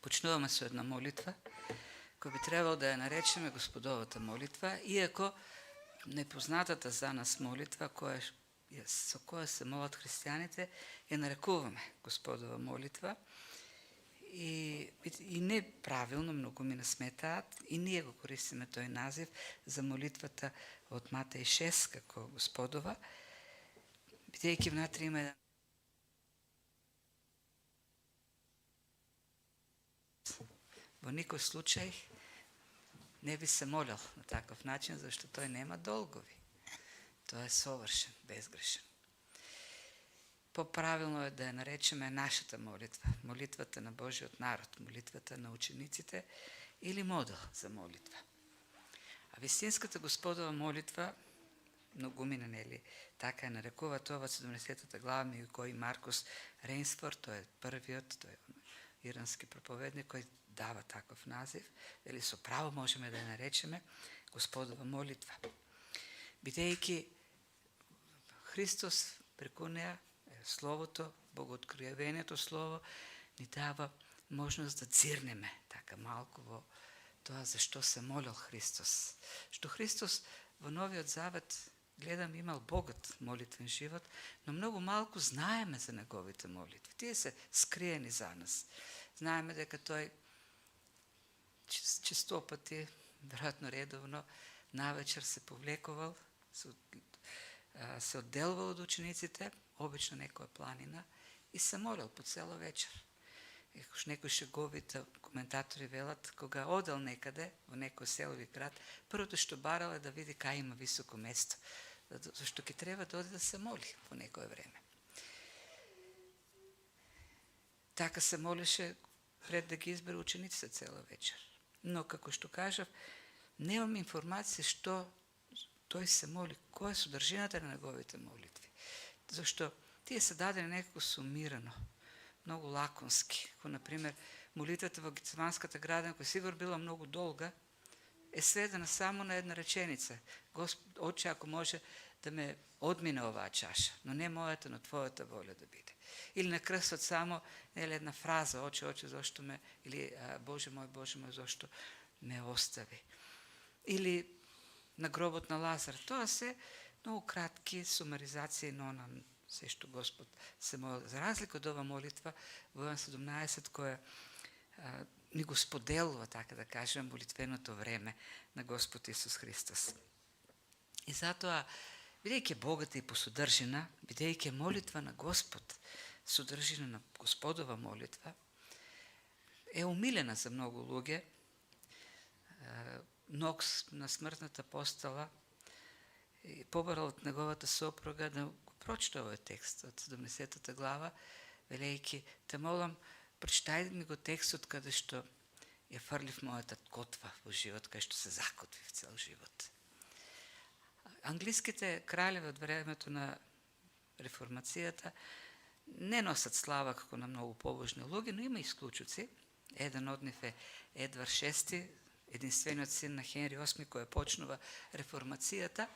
Почнуваме со една молитва, која би требало да ја наречеме Господовата молитва, иако непознатата за нас молитва, со која се молат христијаните, ја нарекуваме Господова молитва. И неправилно, многу ми насметаат, и ние го користиме тој назив за молитвата од Матеј 6, како Господова, бидејќи внатре има еден во никој случај не би се молел на таков начин, зашто тој нема долгови. Тој е совршен, безгрешен. Поправилно е да ја наречеме нашата молитва, молитвата на Божиот народ, молитвата на учениците или модел за молитва. А вистинската Господова молитва, многумина, нели, така ја нарекува тоа во 70-та глава, меѓу кои Маркус Рейнсфорд, тој е првиот, тој е ирански проповедник, кој дава таков назив, дали со право можеме да ја наречеме Господова молитва. Бидејќи Христос преку неа, Словото, Богооткривението Слово, ни дава можност да дзирнеме така малку во тоа зашто се молел Христос. Што Христос во Новиот Завет, гледам, имал богат молитвен живот, но многу малку знаеме за неговите молитви. Тие се скриени за нас. Знаеме дека тој честопати, веројатно редовно, навечер се повлекувал, се одделвал од учениците, обично некоја планина, и се молел по цела вечер. Некои шеговите коментатори велат, кога одел некаде, во некој селови град, првото што барал е да види кај има високо место, зашто ќе треба да оде да се моли по некое време. Така се молеше пред да ги избере учениците цела вечер. Но, како што кажав, немам информација што тој се моли, која е содржината на неговите молитви. Зашто тие се дадени некако сумирано, многу лаконски. Како, например, молитвата во Гециманската градина, која сигурно била многу долга, е сведена само на една реченица. Господ, Отче, ако може да ме одмине оваа чаша, но не мојата, но Твојата воља да биде. Или на крстот само една фраза, Отче, Отче, зошто ме, или Боже мој, зошто ме остави. Или на гробот на Лазар. Тоа се многу кратки сумаризации на она се што Господ се молил. За разлика од ова молитва во Јован 17, која ни го споделува, така да кажем, молитвеното време на Господ Исус Христос. И затоа, бидејќи богата и по содржина, бидејќи молитва на Господ, содржина на Господова молитва, е умилена за многу луѓе. Нокс на смртната постела побарал од неговата сопруга да го прочита овој текст од 70-та глава, велејќи, те молам, прочитај ми го текстот каде што ја фрлив мојата котва во живот, кај што се закотвив цел живот. Англиските кралеви од времето на реформацијата не носат слава како на многу побожни луѓе, но има исклучуци. Еден од нив е Едвард VI, единствениот син на Хенри VIII, кој почнува реформацијата,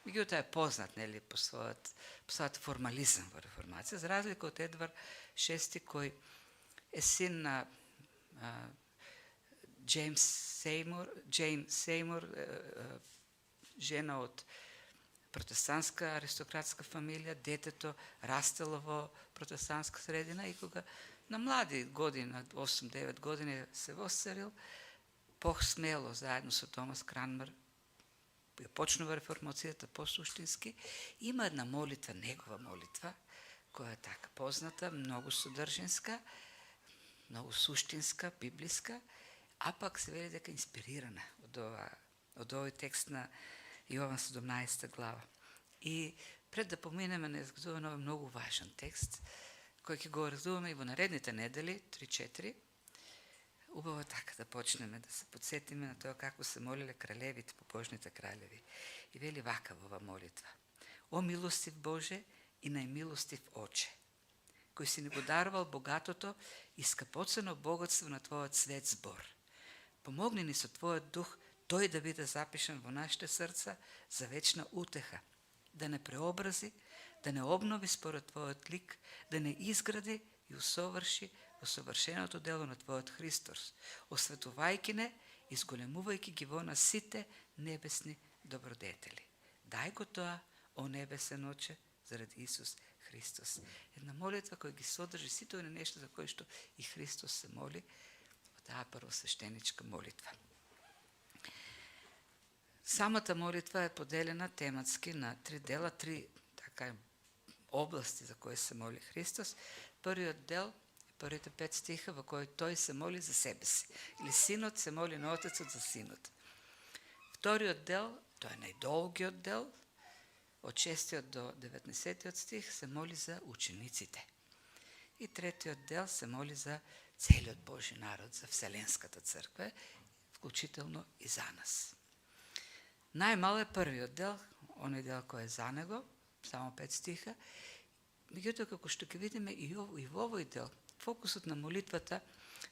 меѓутоа е познат, нели, по својот формализам во реформација, за разлика од Едвард VI, кој е син на Джейн Сеймур, жена од протестантска аристократска фамилија, детето растело во протестантска средина и кога на млади години, на 8-9 години се восцарил, посмело, заедно со Томас Кранмер, ја почнува реформацијата посуштински, има една молитва, негова молитва, која е така позната, многу содржинска, многу суштинска, библиска, а пак се вели дека инспирирана од овој текст на Јован 17 глава. И пред да поминеме на изгледуване овој многу важен текст, кој ќе го разгледуваме и во наредните недели, 3-4, убаво така да почнеме да се подсетиме на тоа како се молиле кралевите, побожните кралеви. И вели вака во оваа молитва: О милостив Боже и најмилостив Оче, кој си ни го дарувал богатото и скапоцено богатство на Твојот свет збор. Помогни ни со Твојот дух тој да биде запишан во нашите срца за вечна утеха, да не преобрази, да не обнови според Твојот лик, да не изгради и усоврши во совршеното дело на Твојот Христос, осветувајќи не и зголемувајќи ги во нас сите небесни добродетели. Дај го тоа, о небесен Оче, заради Исус Христос. Една молитва која ги содржи сите оние нешта за кои што и Христос се моли, таа првосвештеничка молитва. Самата молитва е поделена тематски на 3 дела, 3 области за кои се моли Христос. Првиот дел, првите 5 стиха во кои тој се моли за себе си, или синот се моли на Отецот за синот. Вториот дел, тој е најдолгиот дел, од 6 до 19 стих се моли за учениците. И третиот дел се моли за целиот Божи народ, за Вселенската црква, вклучително и за нас. Најмал е првиот дел, оној дел кој е за него, само 5 стиха. Меѓутоа, како што ќе видиме и во овој дел, фокусот на молитвата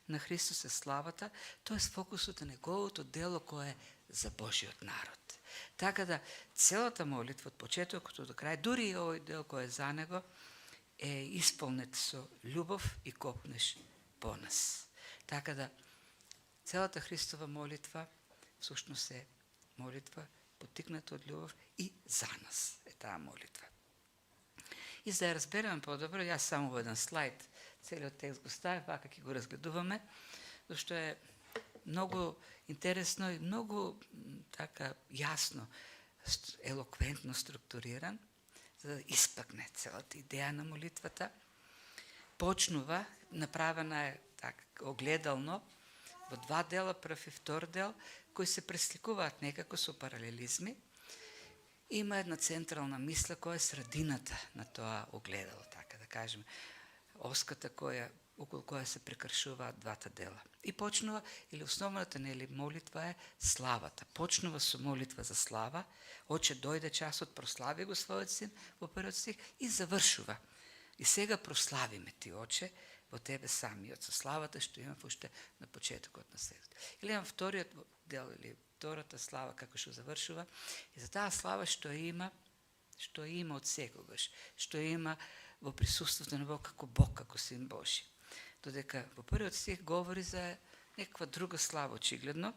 на Христос е славата, тоест фокусот на неговото дело кое е за Божиот народ. Така да целата молитва од почетокот до крај, дури и овој дел кој е за него, е исполнет со љубов и копнеш по нас. Така да целата Христова молитва всушност е молитва поттикната од љубов и за нас е таа молитва. И за да ја разбереме подобро, јас само во еден слайд целиот текст го ставив, вака ќе го разгледуваме, зашто е многу интересно и многу така јасно, елоквентно структуриран, за да испакне целата идеја на молитвата. Почнува, направена е така огледално, во 2 дела, прв и втор дел, кои се пресликуваат некако со паралелизми. Има една централна мисла која е средината на тоа огледало, така да кажеме, оската околу која се прекршуваат двата дела. И почнува, или основната молитва е славата. Почнува со молитва за слава, Оче дојде часот, прослави го својот син во првиот стих и завршува. И сега прославиме ти, Оче, во тебе самиот, со славата што имам уште на почетокот на светот. Или имам вториот дел, или втората слава како што завршува, и за таа слава што има од секогаш, што има во присуството на Бог како Бог, како Син Божи. Додека во првиот стих говори за некаква друга слава очигледно,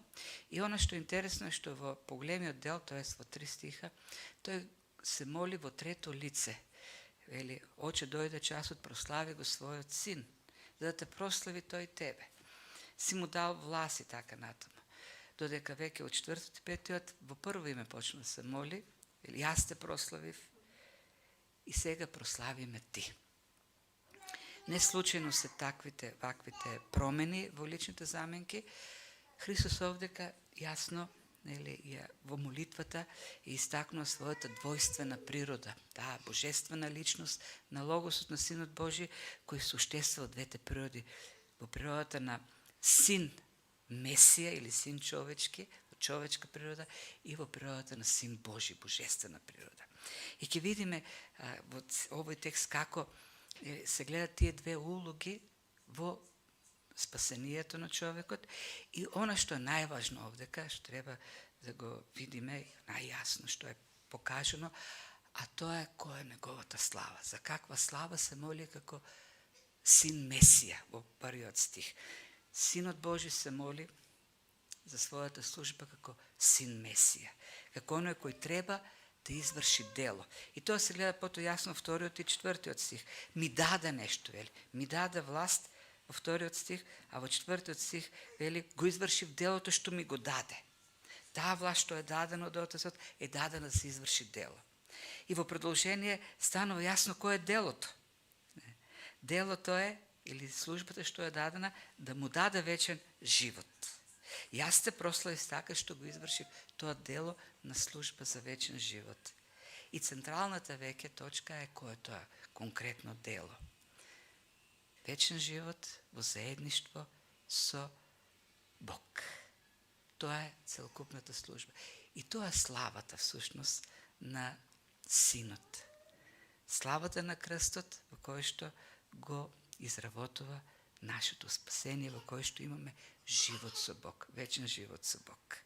и она што е интересно е што во поголемиот дел, тоест во 3 стиха, тој се моли во трето лице. Вели, Оче дојде часот, прослави го својот син, за да те прослави тој тебе. Си му дал власт и така натаму. Додека веќе од 4-ти, 5-тиот во прво име почна да се моли, вели, јас те прославив и сега прославиме ти. Не случајно се ваквите промени во личните заменки. Христос овдека јасно во молитвата е истакнува својата двојствена природа, таа божествена личност на Логосот на Синот Божи, кој суштества од двете природи, во природата на Син Месија или Син човечки, од човечка природа, и во природата на Син Божи, божествена природа. И ќе видиме во овој текст како се гледат тие две улоги во спасението на човекот, и она што е најважно овдека, што треба да го видиме најјасно што е покажено, а тоа е која е неговата слава. За каква слава се моли како Син Месија во првиот стих. Синот Божи се моли за својата служба како Син Месија, како оној кој треба да изврши дело. И тоа се гледа потоа јасно вториот и 4-тиот стих. Ми даде нешто, вели. Ми даде власт во вториот стих, а во 4-тиот стих вели го извршив делото што ми го даде. Таа власт што е дадена од Отецот е дадена да се изврши дело. И во продолжение станува јасно кој е делото. Делото е, или службата што е дадена, да му даде вечен живот. Јас те прославив така што го извршив тоа дело на служба за вечен живот. И централната веќе точка е кој е тоа конкретно дело. Вечен живот во заедништво со Бог. Тоа е целокупната служба. И тоа е славата всушност на Синот. Славата на крстот во кој што го изработува нашето спасение, во кој што имаме живот со Бог, вечен живот со Бог.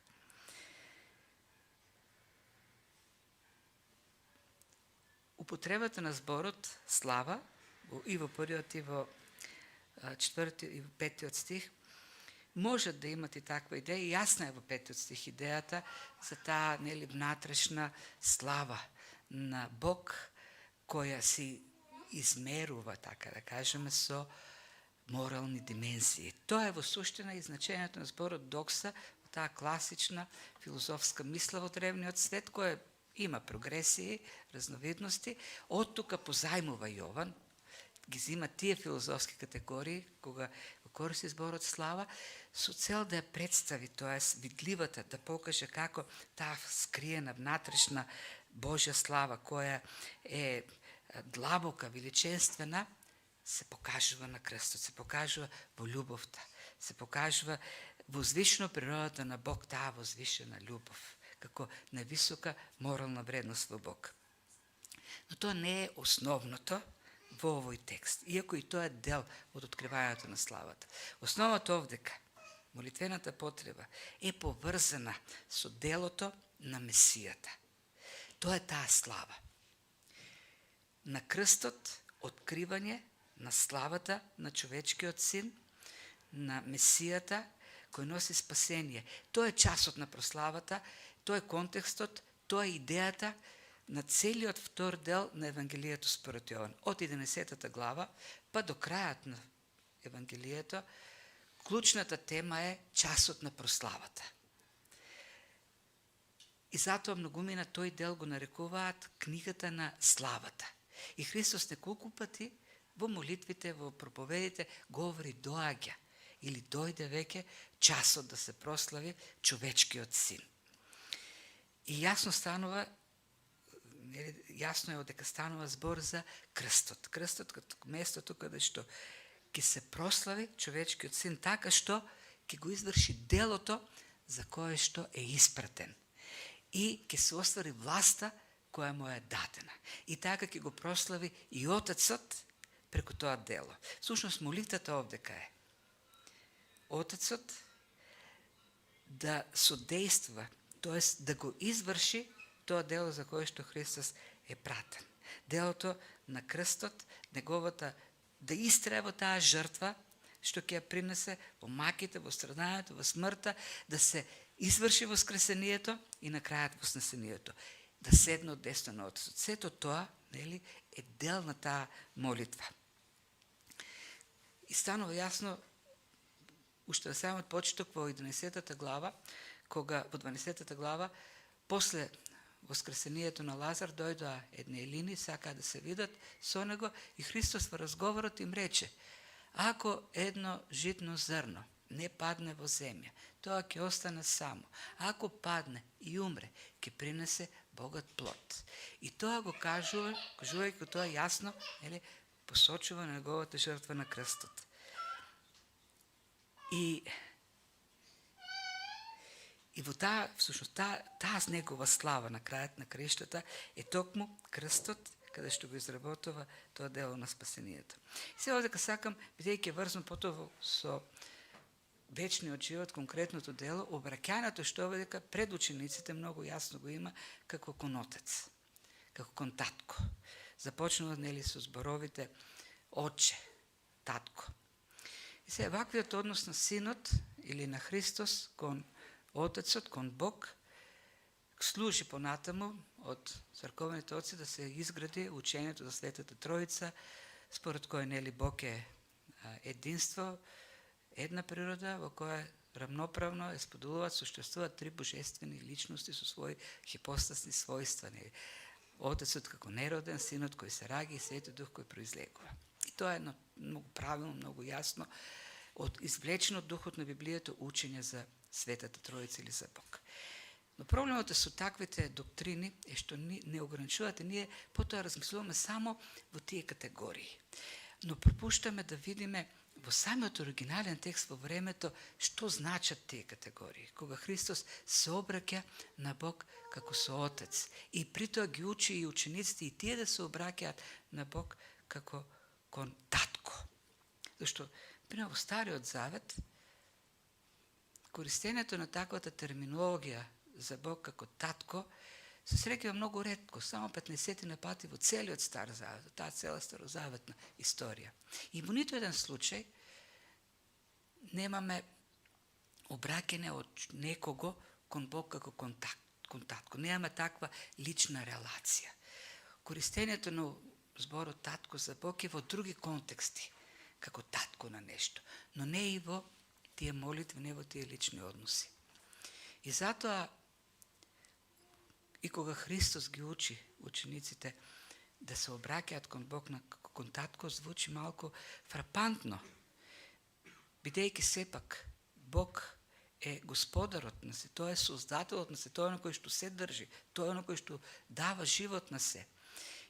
Употребата на зборот слава и во првиот и во 4 и 5 стих, можат да имат и таква идеја, и јасна е во 5 стих идејата за таа внатрешна слава на Бог, која си измерува, така да кажеме, со морални димензии. Тоа е во суштина и значењето на зборот докса, таа класична филозофска мисла во древниот свет, која има прогресии, разновидности. Од тука позајмува Јован, ги зима тие филозофски категории, кога го користи зборот слава, со цел да ја представи, тоест видливата, да покаже како таа скриена внатрешна Божја слава, која е длабока, величенствена, се покажува на крстот, се покажува во љубовта, се покажува возвишено природата на Бог, таа возвишена љубов, како највисока морална вредност во Бог. Но тоа не е основното во овој текст, иако и тоа е дел од откривањето на славата. Основата овдека, молитвената потреба, е поврзана со делото на Месијата. Тоа е таа слава. На крстот откривање на славата на човечкиот син, на Месијата, кој носи спасение. Тоа е часот на прославата, тоа е контекстот, тоа е идејата на целиот втор дел на Евангелието според Јован. Од 11 глава па до крајот на Евангелието, клучната тема е часот на прославата. И затоа многумина тој дел го нарекуваат книгата на славата. И Христос неколку пати во молитвите, во проповедите говори доаѓа или дојде веќе часот да се прослави човечкиот син. И јасно е дека станува збор за крстот. Крстот като местото каде што ќе се прослави човечкиот син така што ќе го изврши делото за кое што е испратен. И ќе се оствари власта која му е дадена. И така ќе го прослави и Отецот преку тоа дело. Всушност молитвата овдека е Отецот да содейства, тоест да го изврши тоа дело за кое што Христос е пратен. Делото на крстот, неговата да истрае во таа жртва што ќе ја принесе во маките, во страдањето, во смртта, да се изврши воскресението и на крајот вознесението. Да седне од десно на Отецот. Сето тоа, е дел на таа молитва. И станува јасно уште на самиот почеток во 11 глава, кога во 12 глава после воскресението на Лазар дојдоа едни елини, сакаа да се видат со него и Христос во разговорот им рече: ако едно житно зрно не падне во земја, тоа ќе остане само. Ако падне и умре, ќе принесе богат плод. И тоа го кажувајќи тоа јасно, посочува неговата жртва на крстот. И во таа, всушност, таа негова слава на крајот на краиштата е токму крстот, каде што го изработува тоа дело на спасението. И сега овдека сакам, бидејќи врзан потоа со вечниот живот, конкретното дело, обраќањето што овдека пред учениците многу јасно го има како кон Отец, како кон татко. Започнува со зборовите Отче, татко. И сега ваквиот однос на синот или на Христос кон Отецот, кон Бог, служи понатаму од црковните отци да се изгради учењето за Светата Троица, според кој Бог е единство, една природа во која рамноправно споделуваат, суштествуваат три божествени личности со своји хипостасни својства. Отецот како нероден, синот кој се раѓа и Светиот Дух кој произлегува. И тоа е многу правилно, многу јасно од извлечено од духот на Библијата учење за Светата Троица или за Бог. Но проблемот со таквите доктрини е што не ограничувате, ние потоа размислуваме само во тие категории. Но пропуштаме да видиме во самиот оригинален текст во времето што значат тие категории. Кога Христос се обраќа на Бог како со Отец и притоа ги учи и учениците и тие да се обраќаат на Бог како кон татко. Зашто во Стариот Завет користењето на таквата терминологија за Бог како татко се среќава многу ретко, само 15 пати во целиот Стар Завет, таа цела старозаветна историја. И во ниту еден случај немаме обраќање од некого кон Бог како контакт. Немаме таква лична релација. Користењето на зборот татко за Бог е во други контексти, како татко на нешто, но не и во тие молитви, не во тие лични односи. И затоа, и кога Христос ги учи учениците да се обраќаат кон Бог кон татко, звучи малку фрапантно, бидејќи сепак Бог е господарот на се, тој е создателот на се, тој е на кој што се држи, тој е на кој што дава живот на се.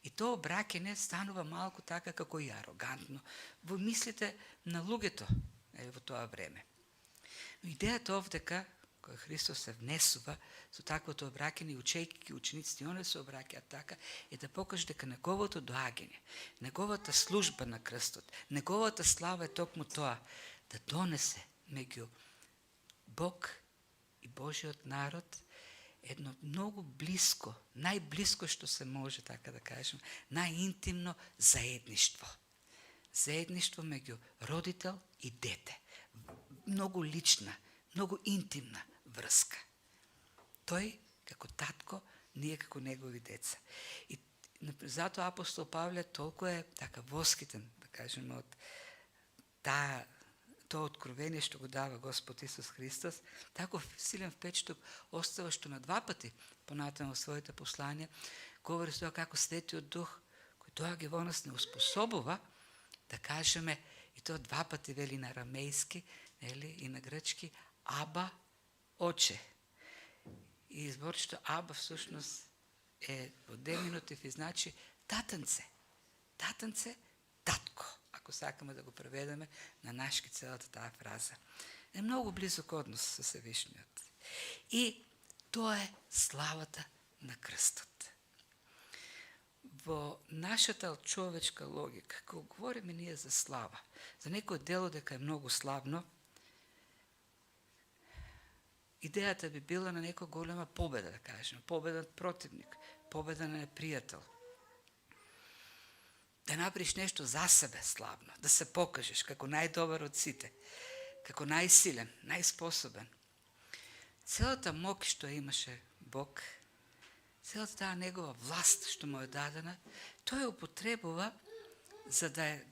И тоа обраќање станува малку така како и арогантно во мислите на луѓето во тоа време. Но идејата овдека, која Христос се внесува со таквото обраќање, учејќи учениците, они се обраќаат така, е да покаже дека неговото доаѓање, неговата служба на крстот, неговата слава е токму тоа, да донесе меѓу Бог и Божиот народ едно многу блиско, најблиско што се може, така да кажем, најинтимно заедништво. Заедништво меѓу родител и дете. Многу лична, многу интимна врска. Тој како татко, ние како негови деца. И затоа апостол Павле толку е така воскитен, да кажем, од тоа откровение што го дава Господ Исус Христос, таков силен впечаток остава што на два пати понатаму во своите послања говори со тоа како Светиот Дух кој доаѓа во нас не успособува да кажеме, и тоа два пати вели на арамејски, нели, и на грчки, Аба, Оче. И зборчето Аба всушност е во деминутив и значи татанце. Татанце, татко, ако сакаме да го преведеме на нашки целата таа фраза. Е многу близок однос со Севишниот. И тоа е славата на крстот. Во нашата човечка логика, кога говориме ние за слава, за некој дело дека е многу славно, идејата би била на некоја голема победа, да кажем, победа над противник, победа на непријател. Да направиш нешто за себе славно, да се покажеш како најдобар од сите, како најсилен, најспособен. Целата мок што имаше Бог, целата таа негова власт што му е дадена, тој употребува за да е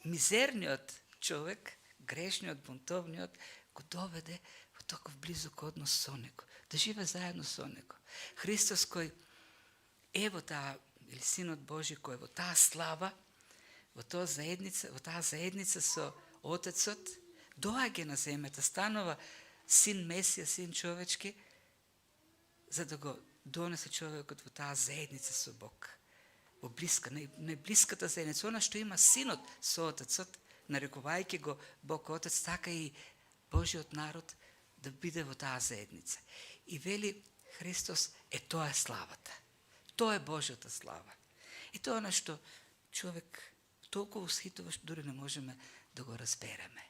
мизерниот човек, грешниот, бунтовниот, го доведе во таков близок однос со него, да живе заедно со него. Христос кој е во таа, или Синот Божи кој е во таа слава, во таа заедница со Отецот, доаѓа на земјата, станува Син Месија, Син човечки, за да го донесе човекот во таа заедница со Бог. Во блиска, најблиската заедница, она што има Синот со Отецот, нарекувајќи го Бог Отец, така и Божиот народ да биде во таа заедница. И вели Христос, тоа е славата. Тоа е Божјата слава. И тоа е што човек толку усхитува што дури не можеме да го разбереме.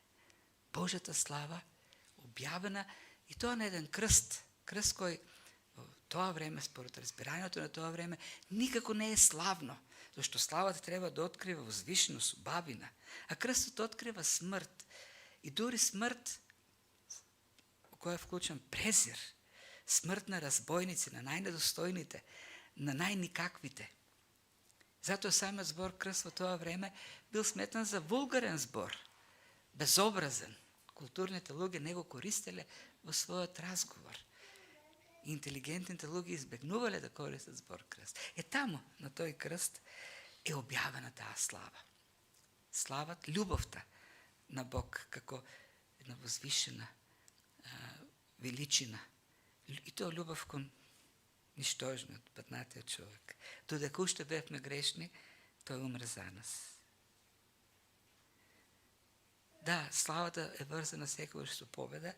Божјата слава објавена и тоа на еден крст. Крст кој во тоа време, според разбирањето на тоа време, никако не е славно, зашто славата треба да открива возвишеност, убавина, а крстот открива смрт. И дури смрт во која е вклучен презир, смрт на разбойници, на најнедостојните, на најникаквите. Затоа самиот збор крст во тоа време бил сметнан за вулгарен збор, безобразен. Културните луѓе не го користеле во својот разговор. Интелигентните луѓе избегнувале да користат збор крст. Таму, на тој крст, е објавена таа слава. Слават, љубовта на Бог, како една возвишена величина. И тоа љубов кон ништожниот, патнатиот човек. Додека уште бевме грешни, тој умре за нас. Да, славата е врзана секогаш со победа,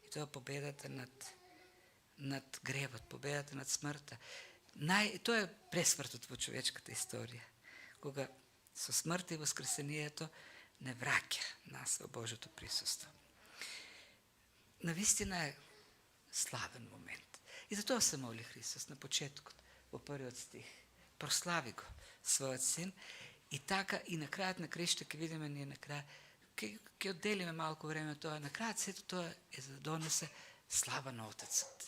и тоа победата над гревот, победата над смртта. Тоа е пресмртот во човечката историја, кога со смрт и воскресението не враќа нас во Божјото присуство. Навистина е славен момент. И за тоа се моли Христос на почетокот, во првиот стих. Прослави го својот син и така и на крајот на краишта ќе видиме ние на крај ќе отделиме малку време тоа. На крајот сето тоа е за да донесе слава на Отецот.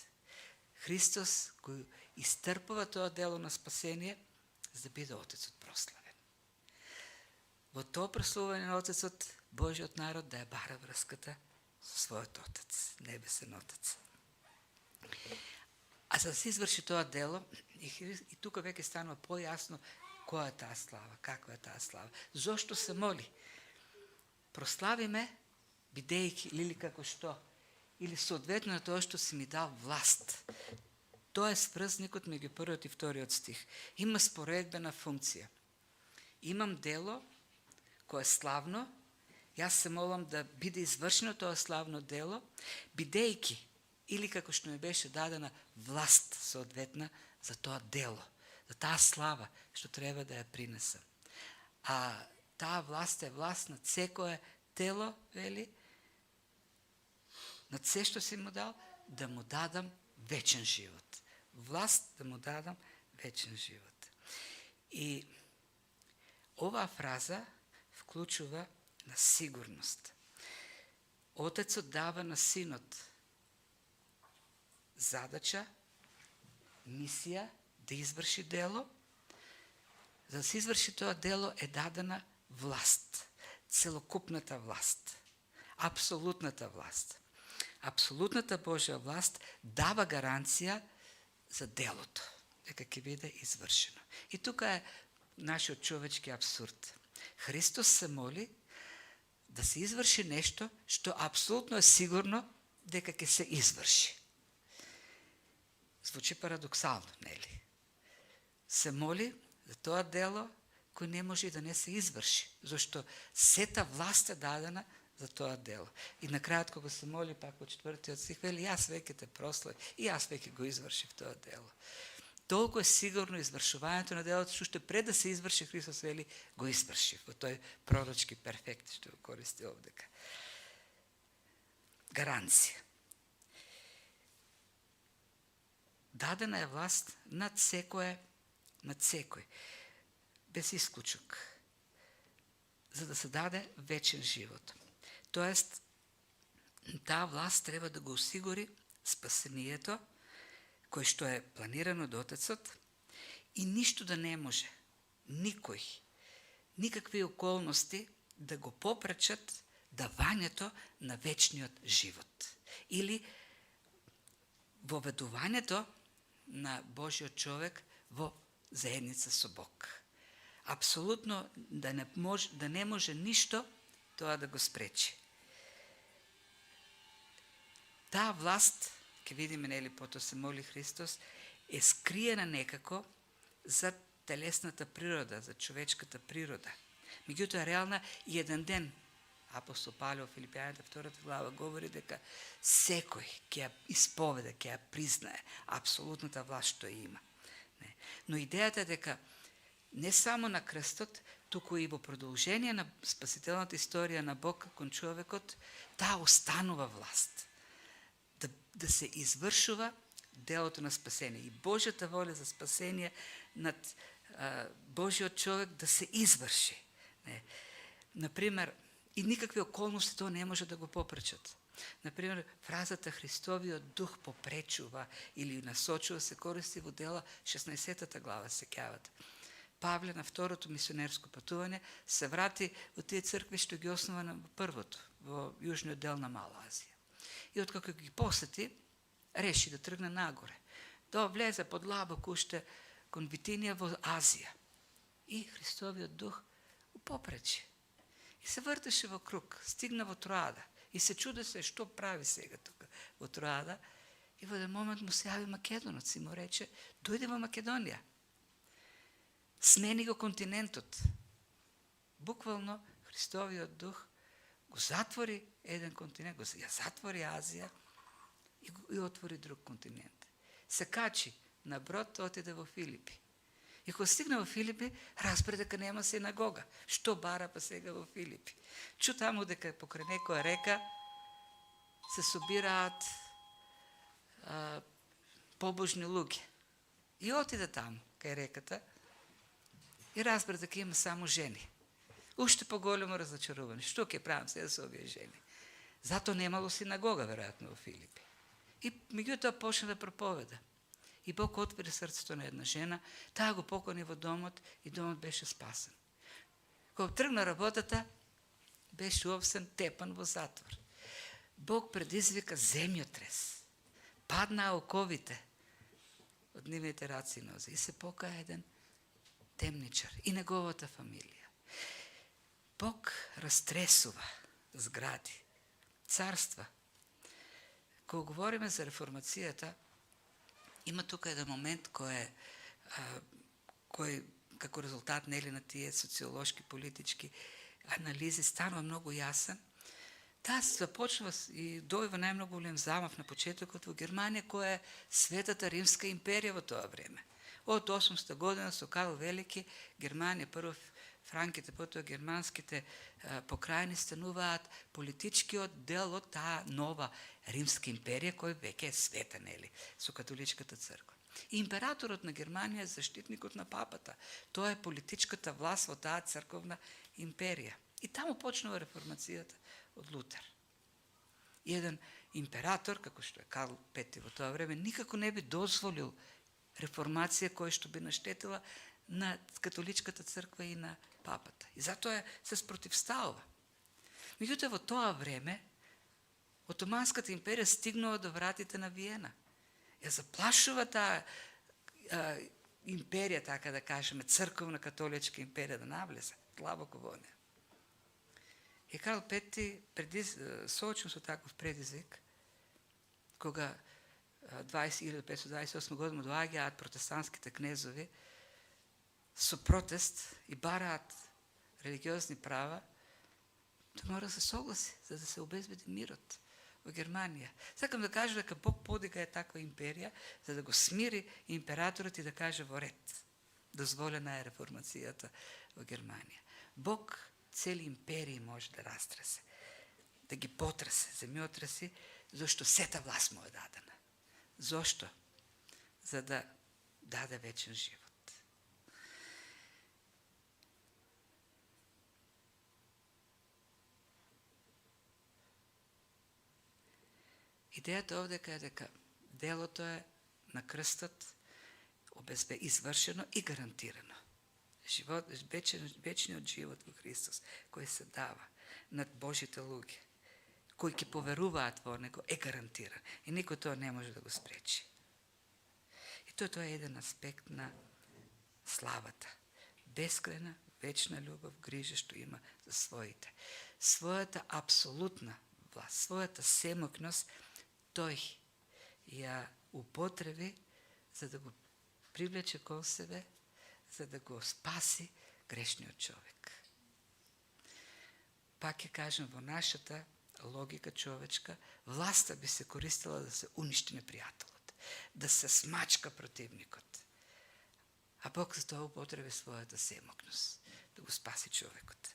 Христос кој истрпува тоа дело на спасение, за да биде Отецот прославен. Во тоа прославување на Отецот, Божиот народ да ја бара врската со својот Отец, небесен Отец. А за да се изврши тоа дело, и тука веќе станува појасно која е таа слава, каква е таа слава. Зошто се моли? Прославиме, бидејќи или како што, или соодветно на тоа што си ми дал власт. Тоа е сврзникот меѓу првиот и вториот стих. Има споредбена функција. Имам дело кое е славно, јас се молам да биде извршено тоа славно дело, бидејќи или како што ми беше дадена власт соодветна за тоа дело, за таа слава што треба да ја принесам. А таа власт е власт над секое тело, вели, над се што си му дал, да му дадам вечен живот. Власт да му дадам вечен живот. И оваа фраза вклучува на сигурност. Отецот дава на синот задача, мисија да изврши дело. За да се изврши тоа дело е дадена власт, целокупната власт, апсолутната власт. Апсолутната Божја власт дава гаранција за делото, дека ќе биде извршено. И тука е нашиот човечки абсурд. Христос се моли да се изврши нешто што апсолутно е сигурно дека ќе се изврши. Звучи парадоксално, нели? Се моли за тоа дело кој не може и да не се изврши, зашто сета власт е дадена за тоа дело. И на крајот кога се моли пак во 4-тиот стих, вели јас веќе те прославив и јас веќе го извршив тоа дело. Толку е сигурно извршувањето на делото, што пред да се изврши, Христос вели го извршив во тој пророчки перфект што го користи овдека. Гаранција. Дадена е власт над секој, без исклучок, за да се даде вечен живот. Тоест, таа власт треба да го осигури спасението, кој што е планирано од Отецот, и ништо да не може, никој, никакви околности да го попречат давањето на вечниот живот. Или воведувањето на Божиот човек во заедница со Бог. Апсолутно да не може ништо тоа да го спречи. Таа власт, ќе видиме, нели, потоа се моли Христос, е скриена некако за телесната природа, за човечката природа. Меѓутоа реална и еден ден апостол Павле во Филипјаните 2 глава говори дека секој ќе ја исповеда, ќе ја признае апсолутната власт што има. Но идејата е дека не само на крстот, туку и во продолжение на спасителната историја на Бог кон човекот, таа останува власт. Да се извршува делото на спасение. И Божјата воля за спасение над Божиот човек да се изврши. Например, и никакви околности тоа не може да го попречат. Например, фразата Христовиот дух попречува или насочува се користи во дела 16 глава, сеќавате. Павле на второто мисионерско патување се врати во тие цркви што ги основа на првото, во јужниот дел на Мала Азија. И откако ги посети, реши да тргне нагоре. Да влезе под Лабок уште кон Витинија во Азија. И Христовиот дух попречи. И се вртеше во круг, стигна во Троада. И се чуде се што прави сега тука во Троада. И во еден момент му се јави македонец и му рече, дојде во Македонија. Смени го континентот. Буквално Христовиот дух го затвори еден континент, го затвори Азија и отвори друг континент. Се качи на брод, отиде во Филипи. И кога стигна во Филипи, разбра дека нема синагога. Што бара па сега во Филипи? Чу таму дека покрај некоја река се собираат побожни луѓе. И отиде таму, кај реката, и разбра дека има само жени. Уште поголемо разочарување. Што ќе правам сега со овие жени? Зато немало синагога, веројатно, во Филипи. И меѓутоа почна да проповеда. И Бог отвори срцето на една жена, таа го покани во домот и домот беше спасен. Кога тргна работата, беше уопсен, тепан во затвор. Бог предизвика земјотрес. Паднаа оковите од нивните раци и нозе и се покаја еден темничар и неговата фамилија. Бог растресува згради, царства. Кога говориме за реформацијата, има тука еден момент кој како резултат на тие социолошки, политички анализи станува многу јасен. Таа се започнува и дојва најмногу голем замав на почетокот во Германија, која е Светата Римска империја во тоа време. Од 800 година со Карл Велики, Германија, прво франките, потоа германските покрајни стануваат политичкиот дел од таа нова Римска империја, која веќе е света, нели, со католичката црква. И императорот на Германија е заштитникот на папата. Тоа е политичката власт во таа црковна империја. И таму почнува реформацијата од Лутер. И еден император, како што е Карл V во тоа време, никако не би дозволил реформација која што би наштетила на католичката црква и на папата. И затоа се спротивставува. Меѓутоа во тоа време Отоманската империја стигнува до вратите на Виена. Ја заплашува таа империја, така да кажеме, црковна католичка империја да навлезе длабоко во неа. И Карл V соочен со таков предизвик, кога 1528 година доаѓаат протестантските кнезови со протест и бараат религиозни права, тој мора да се согласи за да се обезбеди мирот во Германија. Сакам да кажам дека Бог подига е таква империја за да го смири императорот и да каже во ред. Дозволена е реформацијата во Германија. Бог цели империи може да растресе, да ги потресе, земјотреси, зашто сета власт му е дадена. Зошто? За да даде вечен живот. Идејата овдека е дека делото е на крстот извршено и гарантирано. Вечниот живот во Христос, кој се дава над Божите луѓе, кои ќе поверуваат во него, е гарантиран. И никој тоа не може да го спречи. И тоа е еден аспект на славата. Бескрајна, вечна љубов, грижа што има за своите. Својата апсолутна власт, својата семокност, тој ја употреби за да го привлече кон себе, за да го спаси грешниот човек. Пак ќе кажем, во нашата логика човечка, власта би се користила да се уништи непријателот, да се смачка противникот. А Бог за тоа употреби својата семокност, да го спаси човекот.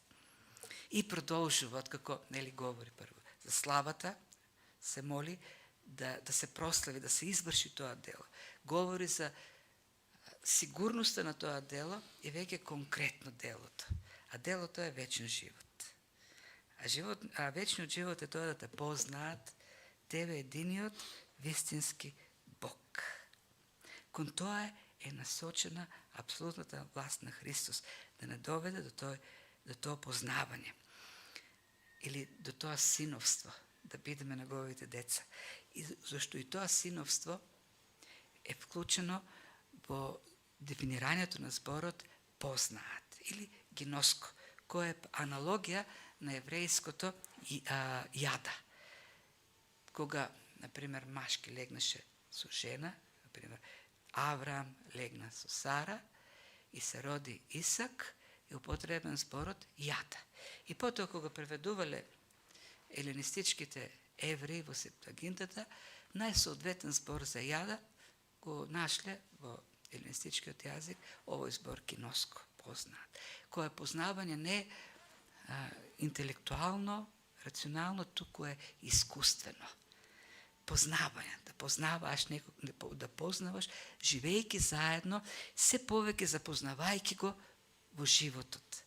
И продолжува, откако нели говори прво за славата, се моли да се прослави, да се изврши тоа дело. Говори за сигурноста на тоа дело и веќе конкретно делото. А делото е вечен живот. А вечниот живот е тоа да те познаат тебе единиот вистински Бог. Кон тоа е насочена апсолутната власт на Христос, да не доведе до тоа познавање или до тоа синовство, да бидеме неговите деца. И зашто и тоа синовство е вклучено во дефинирањето на зборот познаат или гиноско, која е аналогија на еврејското јада. Кога, например, машки легнаше со жена, например, Авраам легна со Сара и се роди Исак, е употребен зборот јада. И потоа кога преведувале елинистичките евреи во Септагинтата, најсоодветен збор за јада го нашле во елинистичкиот јазик овој збор киноско, познаат. Кое познавање не е интелектуално, рационално, туку е искуствено. Познавање, да познаваш некој, да познаваш, живејќи заедно, се повеќе запознавајќи го во животот.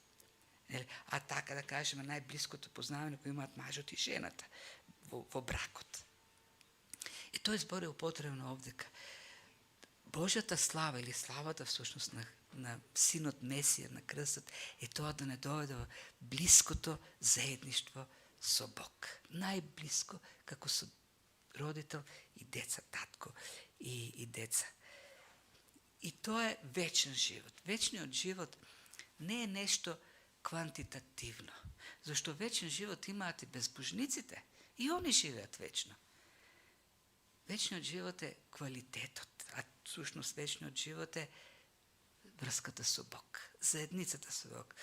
А така да кажеме, најблиското познавање кој имаат мажот и жената во бракот. И тој збор е употребно овдека. Божјата слава или славата всушност на Синот Месија, на крстот, е тоа да не доведе во блиското заедништво со Бог. Најблиско како со родител и деца, татко и деца. И тоа е вечен живот. Вечниот живот не е нешто квантитативно, зашто вечен живот имаат и безбожниците, и они живеат вечно. Вечниот живот е квалитетот, а всушност вечниот живот е врската со Бог, заедницата со Бог,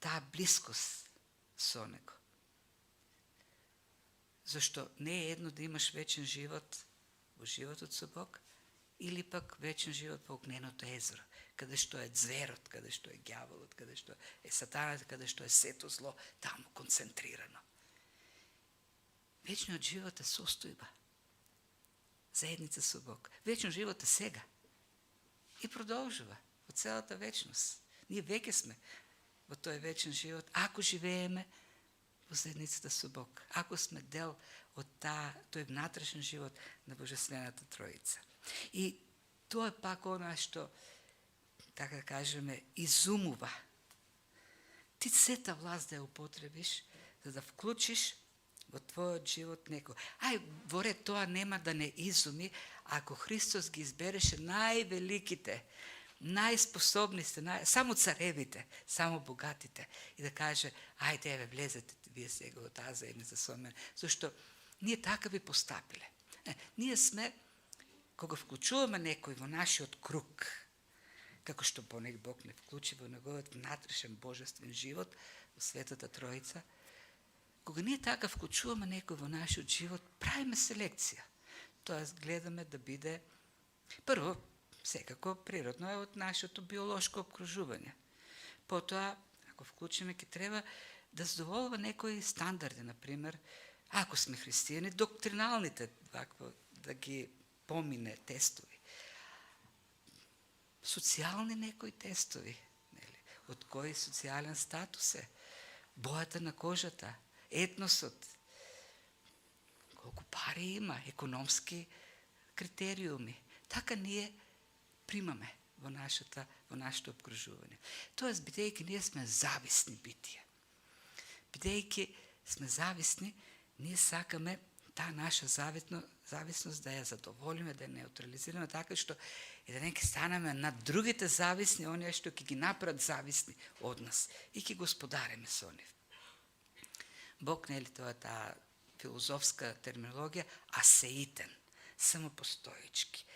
таа блискост со Него. Зашто не е едно да имаш вечен живот во животот со Бог, или пак вечен живот во огненото езеро, каде што е зверот, каде што е ѓаволот, каде што е сатаната, каде што е сето зло, таму концентрирано. Вечниот живот е состојба, заедница со Бог. Вечниот живот е сега и продолжува во целата вечност. Ние веќе сме во тој вечен живот, ако живееме во заедницата со Бог, ако сме дел од тој внатрешен живот на Божествената Троица. И тоа е пак она што, така да кажеме, изумува. Ти сета власт да ја употребиш, за да вклучиш во твојот живот некој. Во ред тоа нема да не изуми, ако Христос ги избереше највеликите, најспособните, само царевите, само богатите, и да каже, ајде, влезете вие сега во таа заедница со мене, зашто ние така би постапиле. Ние сме, кога вклучуваме некој во нашиот круг, како што понек Бог не вклучи во неговиот внатрешен божествен живот, во Светата Троица, кога ние така вклучуваме некој во нашиот живот, правиме селекција. Тоа гледаме да биде, прво, секако природно е од нашето биолошко обкружување. Потоа, ако вклучиме, ќе треба да задоволува некои стандарди, например, ако сме христијани, доктриналните, да ги помине тестови. Социјални некои тестови, од кој социјален статус е, бојата на кожата, етносот, колку пари има, економски критериуми. Така ние примаме во нашето обкружување. Тоест, бидејќи ние сме зависни битија. Бидејќи сме зависни, ние сакаме таа наша зависност да ја задоволиме, да ја неутрализираме, така што и да не ќе станеме над другите зависни, оние што ќе ги направат зависни од нас и ќе господариме со нив. Бог, нели, тоа е таа филозофска терминологија, асеитен, самопостоечки,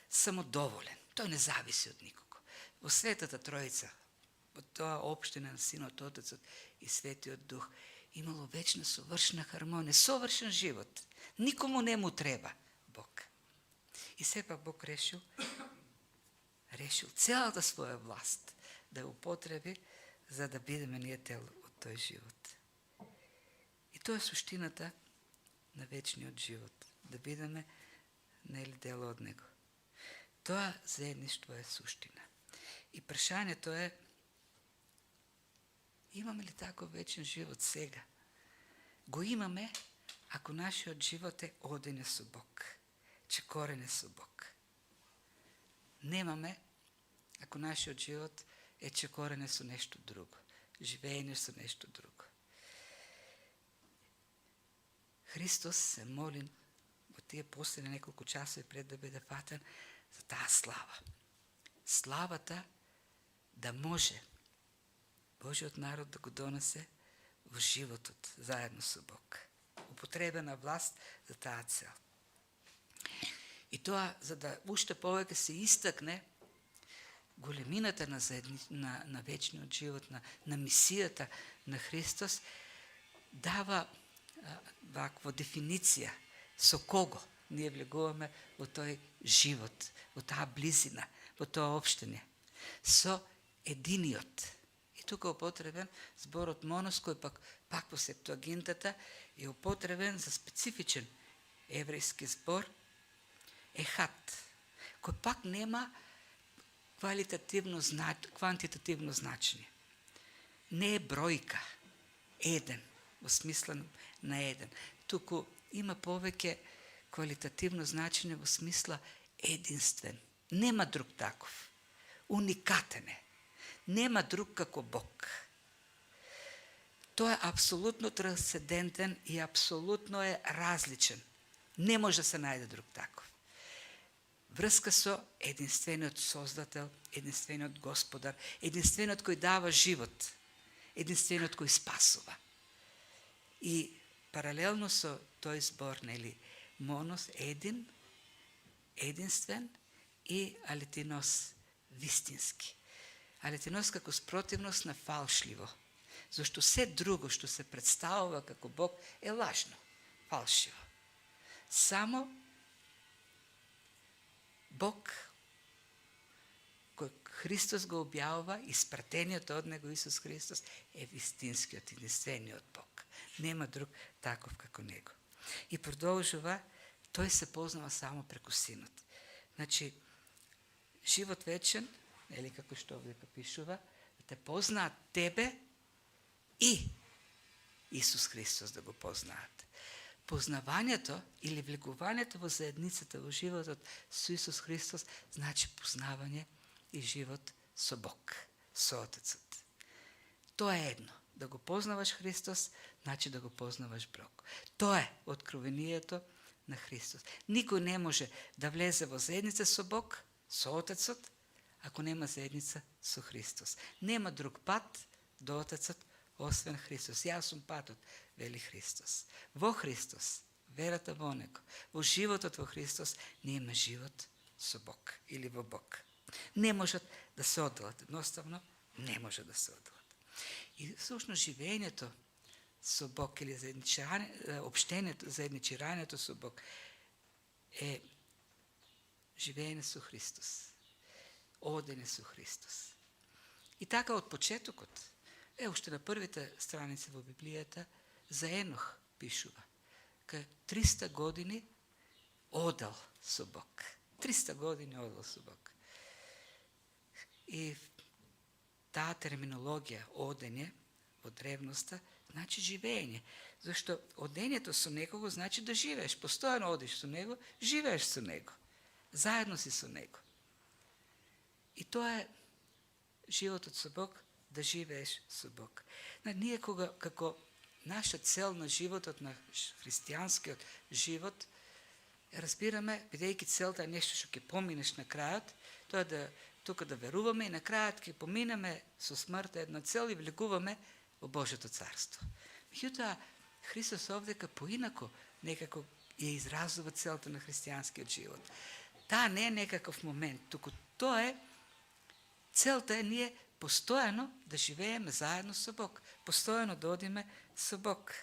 самодоволен. Тој не зависи од никого. Во Светата Троица, во тоа општина на Синот, Отецот и Светиот Дух, имало вечна совршена хармонија, совршен живот. Никому не му треба Бог. И сепак Бог решил целата своја власт да ја употреби за да бидеме ние дел од тој живот. И тоа е суштината на вечниот живот, да бидеме нели дел од него. Тоа заедништво е суштина. И прашањето е, имаме ли таков вечен живот сега? Го имаме ако нашиот живот е одење со Бог, чекорење со Бог. Немаме ако нашиот живот е чекорење со нешто друго, живеење со нешто друго. Христос се моли во тие последни неколку часови пред да биде фатен за таа слава. Славата да може Божиот народ да го донесе во животот заедно со Бог. Употребена власт за таа цел. И тоа, за да уште повеќе се истакне големината на вечниот живот, на мисијата на Христос, дава ваква дефиниција со кого ние влегуваме во тој живот, во таа близина, во тоа општење. Со единиот. И тука е употребен зборот монос, кој пак во Септуагинтата е употребен за специфичен еврејски збор ехат, кој пак нема квантитативно значење. не е бројка, еден, во смисла на еден. Туку има повеќе квалитативно значење во смисла единствен. Нема друг таков. Уникатен е. Нема друг како Бог. Тој е апсолутно трансцендентен и апсолутно е различен. Не може да се најде друг таков. Врска со единствениот Создател, единствениот Господар, единствениот кој дава живот, единствениот кој спасува. И паралелно со тој збор, нели, монос, единствен и алетинос, вистински. Алетинос како спротивност на фалшливо. Зашто се друго што се представува како Бог е лажно, фалшиво. Само Бог, кој Христос го објавува, испратениот од Него Исус Христос, е вистинскиот, единствениот Бог. Нема друг таков како Него. И продолжува, тој се познава само преку Синот. Значи, живот вечен, или како што овде пишува, да те познаат тебе и Исус Христос да го познаат. Познавањето или влегувањето во заедницата во животот со Исус Христос значи познавање и живот со Бог, со Отецот. Тоа е едно. Да го познаваш Христос, значи да го познаваш Бог. Тоа е откровението на Христос. Никој не може да влезе во заедница со Бог, со Отецот, ако нема заедница со Христос. Нема друг пат до Отецот, освен Христос. Јас сум патот, вели Христос. Во Христос, верата во Него, во животот во Христос, нема живот со Бог или во Бог. Не можат да се одделат. Едноставно, не може да се одделат. И всушно живењето со Бог или обштењето, заедничирањето со Бог е живење со Христос. Одење со Христос. И така од почетокот, уште на првите страници во Библијата, за Енох пишува. Кај 300 години одел со Бог. 300 години одел со Бог. И таа терминологија, одење, во древноста, значи живење. Зашто одењето со некого значи да живееш. Постојано одиш со него, живееш со него. Заедно си со него. И тоа е животот со Бог, да живееш со Бог. Ние како наша цел на животот, на христијанскиот живот, разбираме, бидејќи целта е нешто што ќе поминеш на крајот, тоа да тука да веруваме и на крајот ќе поминеме со смртта една цел и влегуваме во Божјото царство. Меѓутоа, Христос овдека поинако некако ја изразува целта на христијанскиот живот. Таа не е некаков момент, туку тоа е целта е ние постојано да живееме заедно со Бог, постојано да одиме со Бог.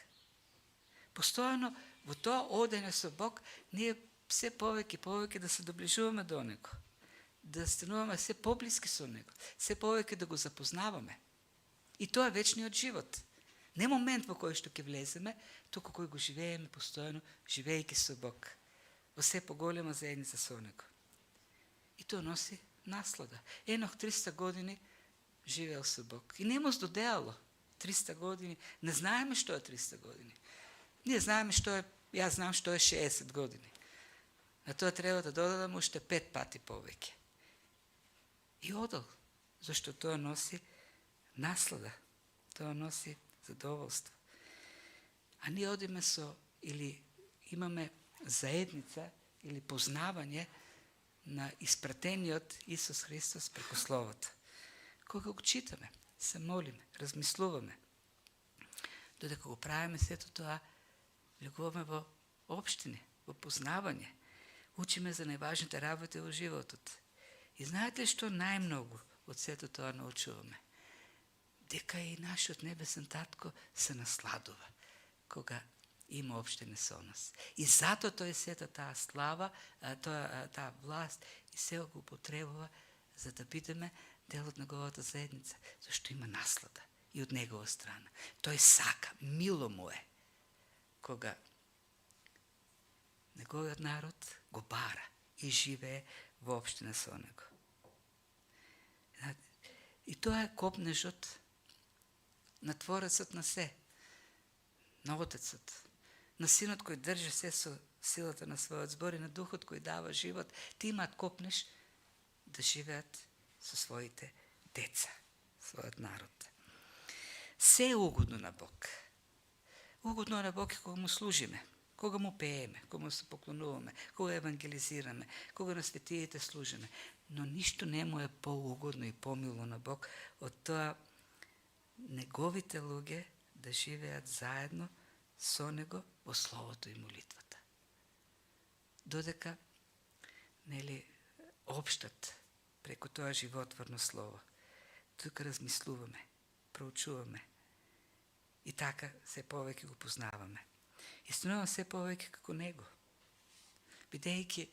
Постојано во тоа одење со Бог ние се повеќе да се доближуваме до Него, да стануваме се поблиски со Него, се повеќе да го запознаваме. И тоа е вечниот живот. Не момент во кој што ќе влеземе, туку кој го живееме постојано, живеејќи со Бог, во се поголема заедница со Него. И тоа носи наслада. Енох 300 години живеел со Бог. И не му здодеало 300 години. Не знаеме што е 300 години. Ние знаеме што е, јас знам што е 60 години. На тоа треба да додадам уште 5 пати повеќе. И одел, зашто тоа носи наслада, тоа носи задоволство. А ние одиме со, или имаме заедница, или познавање на испратениот Исус Христос преку Словото. Кога го читаме, се молиме, размислуваме, додека го правиме сето тоа, влегуваме во општини, во познавање, учиме за најважните работи во животот. И знаете ли што најмногу од сето тоа научуваме? Дека и нашиот небесен татко се насладува кога има општење со нас. И затоа тој сета таа слава, таа власт и се го употребува за да бидеме дел од неговата заедница, зашто има наслада и од негова страна. Тој сака, мило му е, кога неговиот народ го бара и живее во општина со него. И тоа е копнежот на Творецот на се, на Отецот, на Синот кој држи се со силата на својот збор и на Духот кој дава живот, ти имаат копнеш да живеат со своите деца, својот народ. Се е угодно на Бог. Угодно на Бог е кога му служиме, кога му пееме, кога му се поклонуваме, кога евангелизираме, кога на светиите служиме. Но ништо не му е поугодно и помило на Бог од тоа неговите луѓе да живеат заедно со него во словото и молитвата. Додека општат преку тоа животворно слово, тука размислуваме, проучуваме и така се повеќе го познаваме. И стануваме се повеќе како него. Бидејќи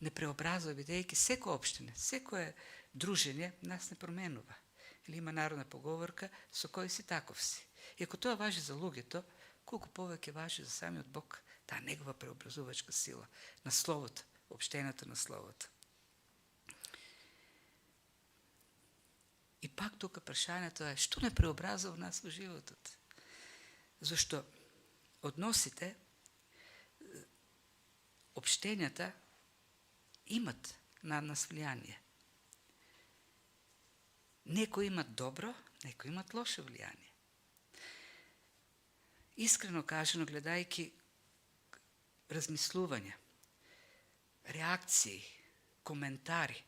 не преобразува, бидејќи секој општина, секое дружење нас не променува. Или има народна поговорка, со кој си таков си. И ако тоа важи за луѓето, колку повеќе важи за самиот Бог, таа негова преобразувачка сила на Словото, општеното на Словото. И пак тука прашањето е, што не преобразува нас во животот? Зашто односите, општењата имат над нас влијание. Некои имат добро, некои имат лошо влијание. Искрено кажано, гледајќи размислувања, реакции, коментари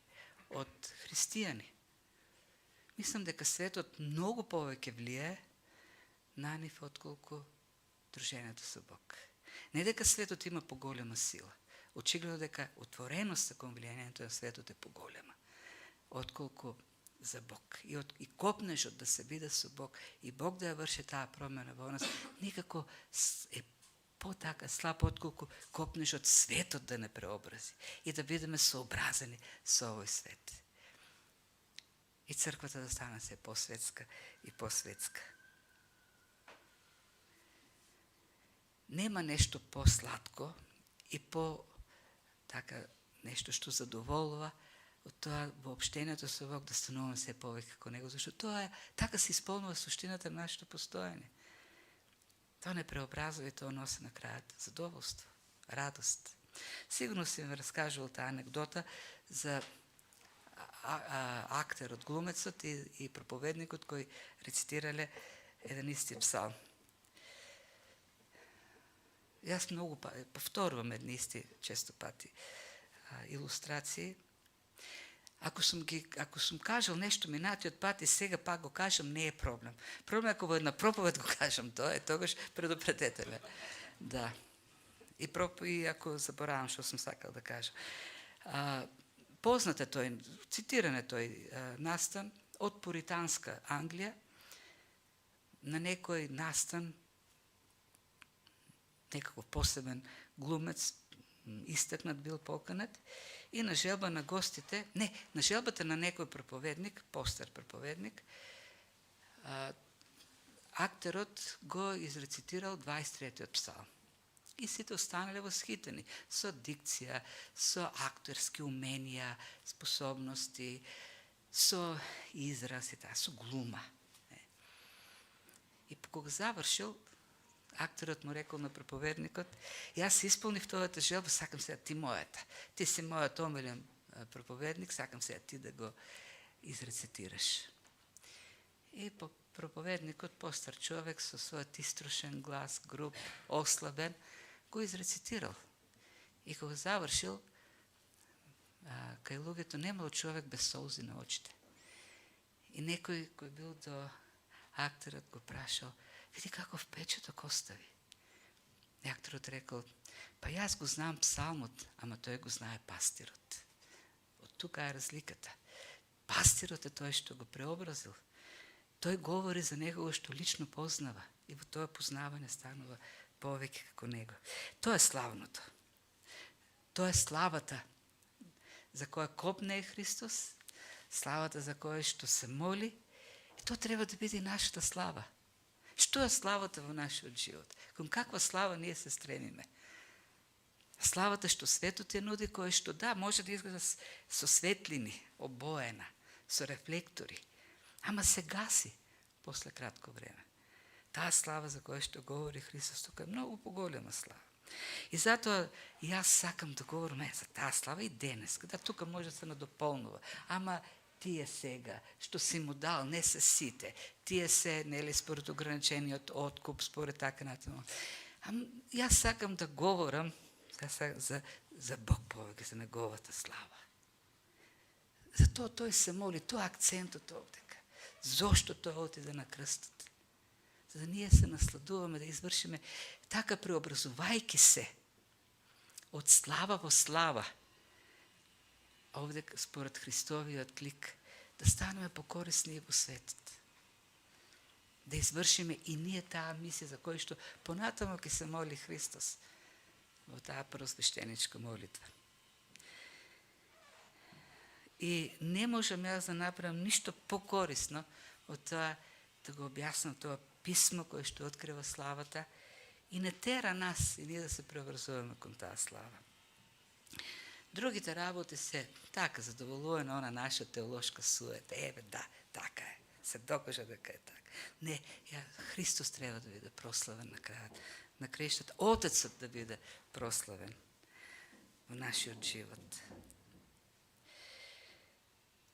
од христијани, мислам дека светот многу повеќе влијае на нив отколку дружењето со Бог. Не дека светот има поголема сила. Очигледно дека отвореноста кон влијанието на светот е поголема отколку за Бог. И копнежот да се биде со Бог и Бог да ја врши таа промена во нас, никако е потака слаб отколку копнежот светот да не преобрази и да бидеме сообразени со овој свет. И црквата да стане се посветска и посветска. Нема нешто посладко и така нешто што задоволува од тоа во општењето со Бог да стануваме се повеќе како него, зашто тоа е така се исполнува суштината на нашето постојање. Тоа не преобразува и тоа носи на крајот задоволство, радост. Сигурно си ми раскажувал таа анекдота за актерот, глумецот и проповедникот кои рецитирале еден исти псалм. Јас многу повторувам едни исти често пати илустрации. Ако сум кажал нешто минатиот пат и сега пак го кажам, не е проблем. Проблем е ако во една проповед го кажам тоа, тогаш предупредете ме. Да. И ако заборавам што сум сакал да кажам. Познат е тој, цитиран е тој настан од пуританска Англија на некој настан, некаков посебен глумец, истакнат бил поканет и на желба на гостите, на желбата на некој проповедник, постар проповедник, актерот го изрецитирал 23-тиот псалм. И сите останале восхитени со дикција, со актерски уменија, способности, со израз и таа, со глума. И кога завршил, актерот му рекол на проповедникот, јас исполнив твојата желба, сакам сега ти мојата. Ти си мојот омилен проповедник, сакам сега ти да го изрецитираш. И проповедникот, постар човек со својот иструшен глас, груб, ослабен, го изрецитирал. И кога завршил, кај луѓето немало човек без солзи на очите. И некој кој бил до актерот го прашал, види каков печаток остави. И актерот рекол, па јас го знам псалмот, ама тој го знае пастирот. Од тука е разликата. Пастирот е тој што го преобразил. Тој говори за некого што лично познава и во тоа познавање станува повеќе како него. Тоа е славното. Тоа е славата за која копне е Христос, славата за која што се моли, и тоа треба да биде нашата слава. Што е славата во нашиот живот? Кон каква слава ние се стремиме? Славата што светот ја нуди, која што да, може да изгледа со светлини, обоена, со рефлектори, ама се гаси после кратко време. Таа слава за која што говори Христос тука е многу поголема слава. И затоа јас сакам да говорам за таа слава и денес, кога тука може да се надополнува. Ама тие сега, што си му дал, не се сите. Тие се, нели, според ограничениот откуп, според така натаму. Јас сакам да говорам за Бог повеќе, за неговата слава. Затоа тој се моли, тоа акцентот овдека. Зошто тој отиде на крстот? За да ние се насладуваме, да извршиме така преобразувајќи се од слава во слава. Овде според Христовиот клик да станеме покорисни во светот. Да извршиме и ние таа мисија за која што понатамо ќе се моли Христос во таа првосвештеничка молитва. И не можам јас да направам ништо покорисно од тоа да го објаснам тоа писмо кое што открива славата и не тера нас и ние да се преобразуваме кон таа слава. Другите работи се така задоволува на она наша теолошка суета. Еве да, така е. Се докажа дека е така. Не, Христос треба да биде прославен на крајот на краиштата. Отецот да биде прославен во нашиот живот.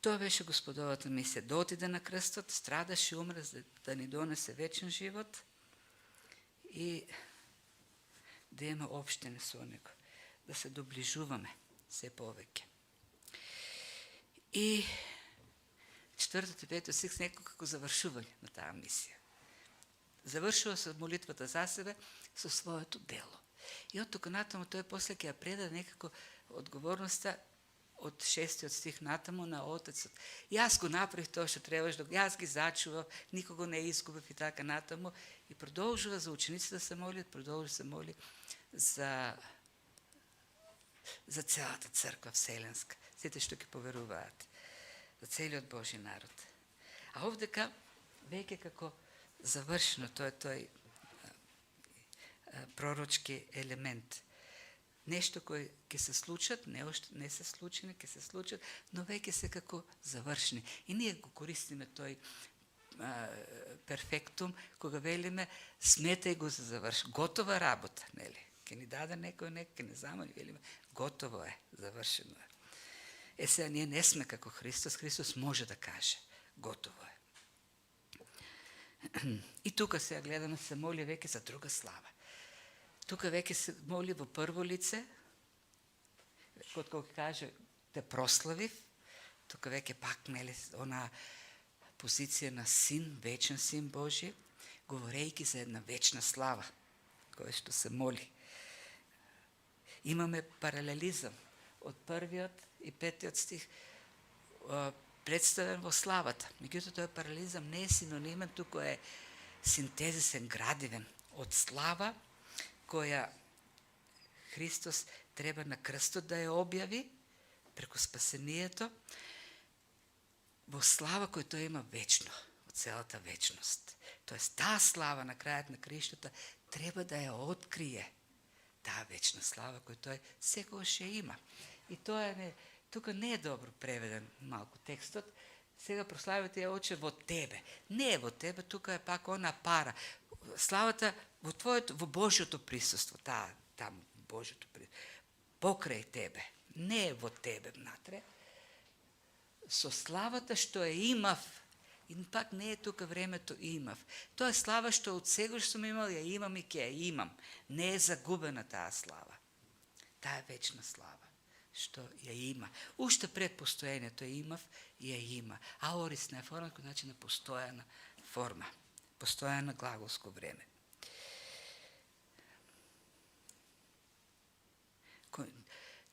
Тоа беше Господовата мисија, да отиде на крстот, страдаше и умре за да ни донесе вечен живот и да имаме општене со него, да се доближуваме се повеќе. И 4 и 5 стих некако како завршување на таа мисија. Завршува со молитвата за себе, со своето дело. И од тука натаму тој после ќе ја преда некако одговорноста од 6 стих натаму на Отецот. Јас го направив тоа што требаш, јас ги зачував, никого не изгубив и така натаму. И продолжува за учениците да се молят, продолжува да се моли за целата црква вселенска, сите што ќе поверуваат, за целиот Божи народ. А овдека веќе како завршено тој пророчки елемент. Нешто кој ќе се случат, не се случени, ќе се случат, но веќе се како завршени. И ние го користиме тој перфектум, кога велиме, сметај го за завршен. Готова работа, нели? Ке ни даде некој, ке не замани, велиме, готово е, завршено е. Сега ние не сме како Христос, Христос може да каже, готово е. И тука сега гледаме, се моли веќе за друга слава. Тука веќе се моли во прво лице, кога каже, те прославив, тука веќе пак, нели, она позиција на син, вечен син Божи, говорејќи за една вечна слава, која што се моли. Имаме паралелизам од 1 и 5 стих представен во славата. Меѓутоа тој паралелизам не е синонимен, туку е синтезисен, градивен од слава која Христос треба на крстот да ја објави преку спасението, во слава која тој има вечно, од целата вечност. Тоест, таа слава на крајот на краиштата треба да ја открие, таа вечна слава која тој секогаш ја има. И тоа тука не е добро преведен малку текстот. Сега прославите ја Оче во тебе. Не е во тебе, тука е пак она пара. Славата во во Божјото присуство, таму Божјото присуство. Покрај тебе. Не е во тебе внатре. Со славата што ја имав, и пак не е тука времето имав. Тоа е слава што од сегаш сум имал, ја имам и ќе ја имам. Не е загубена таа слава. Таа е вечна слава што ја има. Уште пред постоењето ја имав и ја има. Аорисна е форма, кој значи на постојана форма. Постојано глаголско време.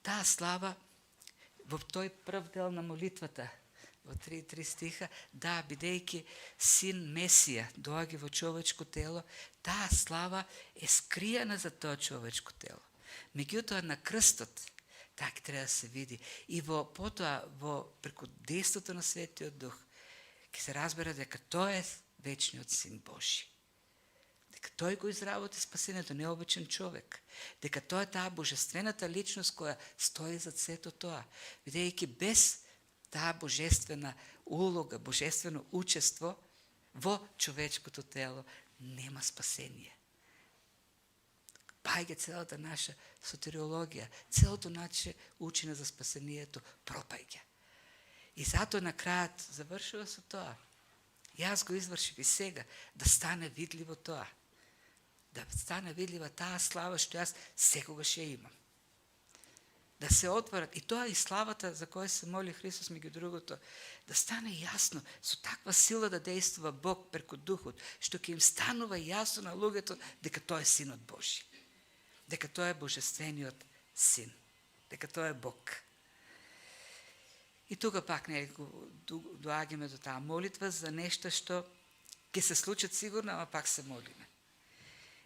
Таа слава во тој прв дел на молитвата, во 3 стиха, да, бидејќи син Месија доаѓа во човечко тело, таа слава е скриена за тоа човечко тело. Меѓутоа на крстот, така треба да се види. И потоа, преку действото на Светиот Дух, ќе се разбере дека тој е вечниот Син Божи. Дека тој го изработи спасението, необичен човек. Дека тој е таа божествената личност која стои зад сето тоа. Бидејќи без таа божествена улога, божествено учество, во човечкото тело, нема спасение. Паѓа целата наша сотериологија, целото наше учење за спасението пропаѓа. И затоа на крајот завршува со тоа. Јас го извршив и сега, да стане видливо тоа. Да стане видлива таа слава што јас секогаш ја имам. Да се отворат, и тоа и славата за која се моли Христос меѓу другото, да стане јасно, со таква сила да действува Бог преку Духот, што ќе им станува јасно на луѓето дека тој е Синот Божи, дека тој е Божествениот Син, дека тој е Бог. И тука пак доаѓаме до таа молитва за нешто што ќе се случат сигурно, ама пак се молиме.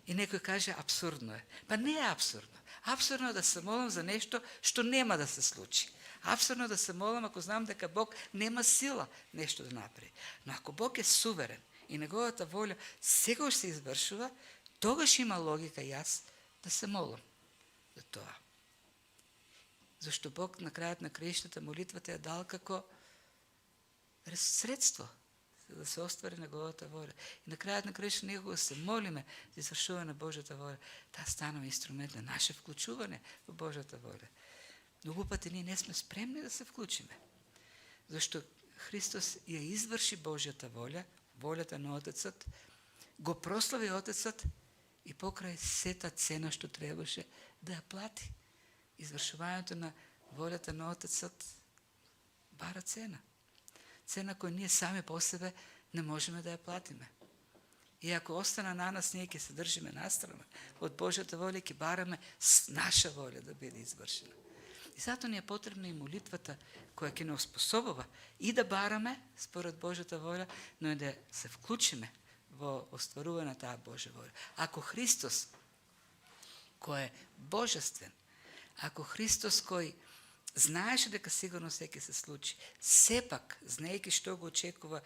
И некој каже, абсурдно е. Па не е абсурдно. Абсурдно е да се молам за нешто што нема да се случи. Абсурдно е да се молам ако знам дека Бог нема сила нешто да направи. Но ако Бог е суверен и неговата волја секогаш се извршува, тогаш има логика јас да се молам за тоа. Зашто Бог на крајот на краиштата молитвата ја дал како средство да се оствари неговата воля. И на крајот на краиштата некога се молиме за извршување на Божјата воля, таа станува инструмент на наше вклучување во Божјата воля. Многу пати ние не сме спремни да се вклучиме. Зашто Христос ја изврши Божјата воля, волјата на Отецот, го прослави Отецот и покрај сета цена што требаше да ја плати. Извршувањето на волјата на Отецот бара цена. Цена која ние сами по себе не можеме да ја платиме. И ако остана на нас, ние ќе се држиме настрана од Божјата воля, ќе бараме наша воля да биде извршена. И затоа ни е потребна и молитвата која ќе не оспособува и да бараме според Божјата воля, но и да се вклучиме во остварување на таа Божја воля. Ако Христос, кој е божествен, ако Христос кој знаеше дека сигурно се ќе се случи, сепак, знаејќи што го очекува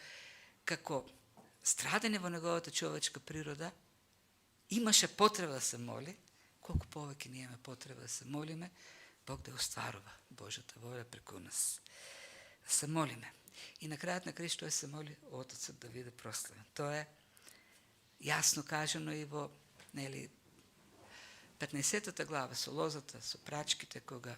како страдење во неговата човечка природа, имаше потреба да се моли, колку повеќе ние имаме потреба да се молиме, Бог да остварува Божјата воля преку нас. Да се молиме. И на крајот на крајот се моли Отецот да биде прославен. Тоа е јасно кажано и во 15-та глава со лозата, со прачките, кога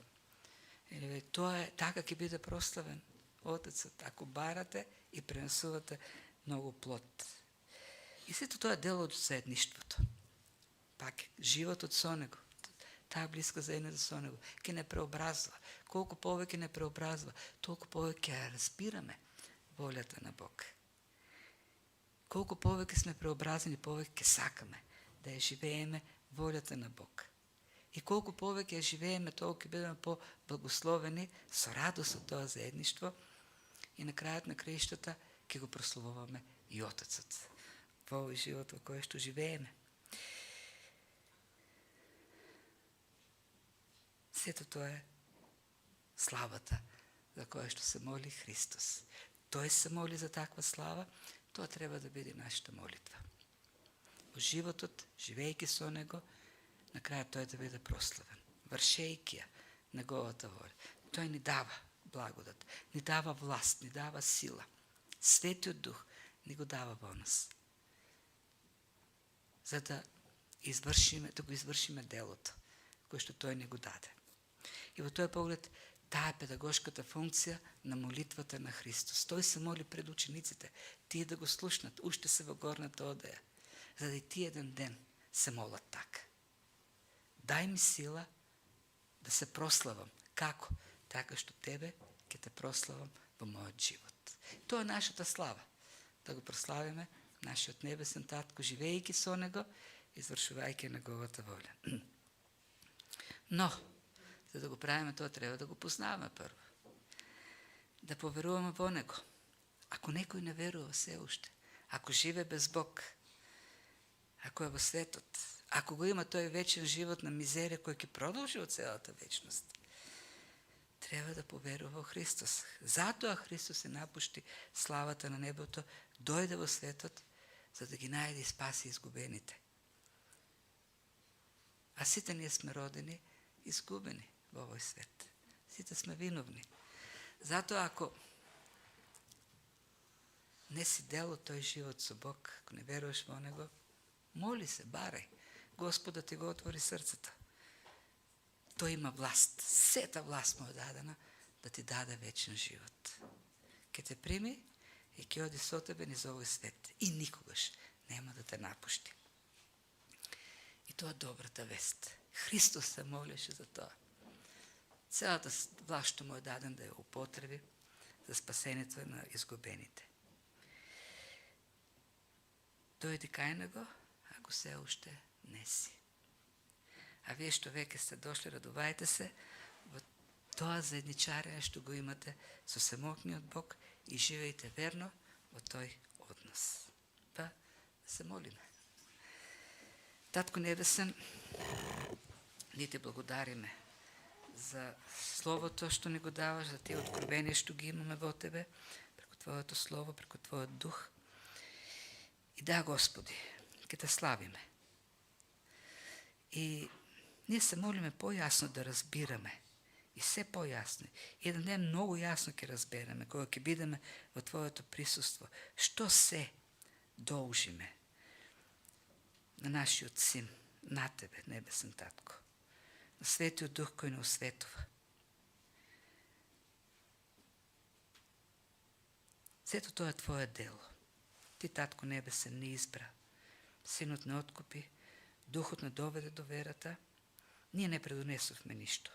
тоа е, така ќе биде прославен Отецот, ако барате и пренесувате многу плод. И сето тоа е дел од заедништвото. Пак животот со него, таа блиска заедница со него, ќе не преобразува. Колку повеќе не преобразува, толку повеќе ја разбираме волјата на Бог. Колку повеќе сме преобразени, повеќе ќе сакаме да ја живееме волјата на Бог. И колку повеќе ја живееме, толку ќе бидеме по-благословени со радост од тоа заедништво и на крајот на краиштата ќе го прославуваме и Отецот во овој живот во кој што живееме. Сето тоа е славата за која што се моли Христос. Тој се моли за таква слава, тоа треба да биде нашата молитва. Во животот, живејќи со него, на крајот тој да биде прославен, вршејќи ја неговата воля. Тој ни дава благодат, ни дава власт, ни дава сила. Светиот Дух ни го дава во нас. За да го извршиме делото, кој што тој ни го даде. И во тој поглед, таа е педагошката функција на молитвата на Христос. Тој се моли пред учениците, тие да го слушнат, уште се во горната одеја, за да и тие еден ден се молат така. Дај ми сила да се прославам. Како? Така што тебе ќе те прославам во мојот живот. Тоа е нашата слава. Да го прославиме нашиот небесен татко, живејќи со него, извршувајќи неговата воля. Но, за да го правиме тоа, треба да го познаваме прво. Да поверуваме во него. Ако некој не верува се уште, ако живе без Бог, ако е во светот, ако го има тој вечен живот на мизерија кој ќе продолжи од целата вечност, треба да поверува во Христос. Затоа Христос се напушти славата на небото, дојде во светот, за да ги најде и спаси изгубените. А сите ние сме родени изгубени во овој свет. Сите сме виновни. Затоа ако не си дел од тој живот со Бог, ако не веруваш во Него, моли се, барај. Господ да ти го отвори срцето. Тој има власт, сета власт му е дадена да ти даде вечен живот. Ке те прими и ке оди со тебе низ овој свет и никогаш нема да те напушти. И тоа е добрата вест. Христос се молеше за тоа. Целата власт што му е даден да ја употреби за спасението на изгубените. Дојди кај него, ако се уште не си. А вие што веќе сте дошли, радувајте се во тоа заедничарење што го имате со самотниот Бог и живејте верно во тој однос. Па, да се молиме. Татко Небесен, ние ти благодариме за Словото што ни го даваш, за тие откровенија што ги имаме во Тебе, преку Твоето Слово, преку Твојот Дух. И да, Господи, ке те славиме. И ние се молиме појасно да разбираме, и се појасно. И еден ден многу јасно ќе разбереме, кога ќе бидеме во Твоето присуство, што се должиме на нашиот Син, на Тебе, Небесен Татко, на Светиот Дух кој не осветува. Сето тоа е Твое дело. Ти, Татко Небесен, не избра. Синот не откупи, Духот не доведе до верата, ние не предонесовме ништо.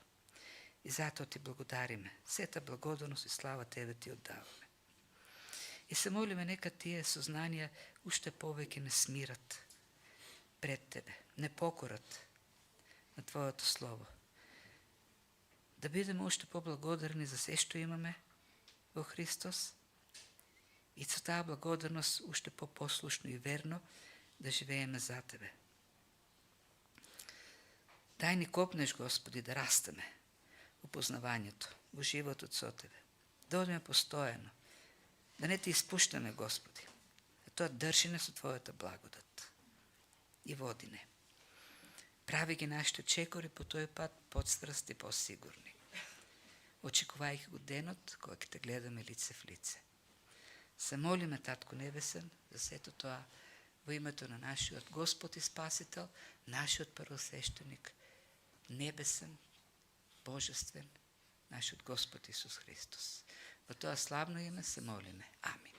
И затоа ти благодариме. Сета благодарност и слава Тебе ти отдаваме. И се молиме нека тие сознанија уште повеќе не смират пред Тебе, не покорат на Твоето Слово. Да бидеме уште поблагодарни за се што имаме во Христос и со таа благодарност уште попослушно и верно да живееме за Тебе. Дај ни копнеш, Господи, да растеме во познавањето, во животот со Тебе. Да одиме постојано, да не Ти испуштаме, Господи. А тоа држи не со Твојата благодат и води не. Прави ги нашите чекори по тој пат подстврсти и посигурни, очекувајќи го денот кога ќе те гледаме лице в лице. Се молиме, Татко Небесен, за сето тоа во името на нашиот Господ и Спасител, нашиот првосвещеник, небесен, божествен, нашиот Господ Исус Христос. Во тоа славно име се молиме. Амин.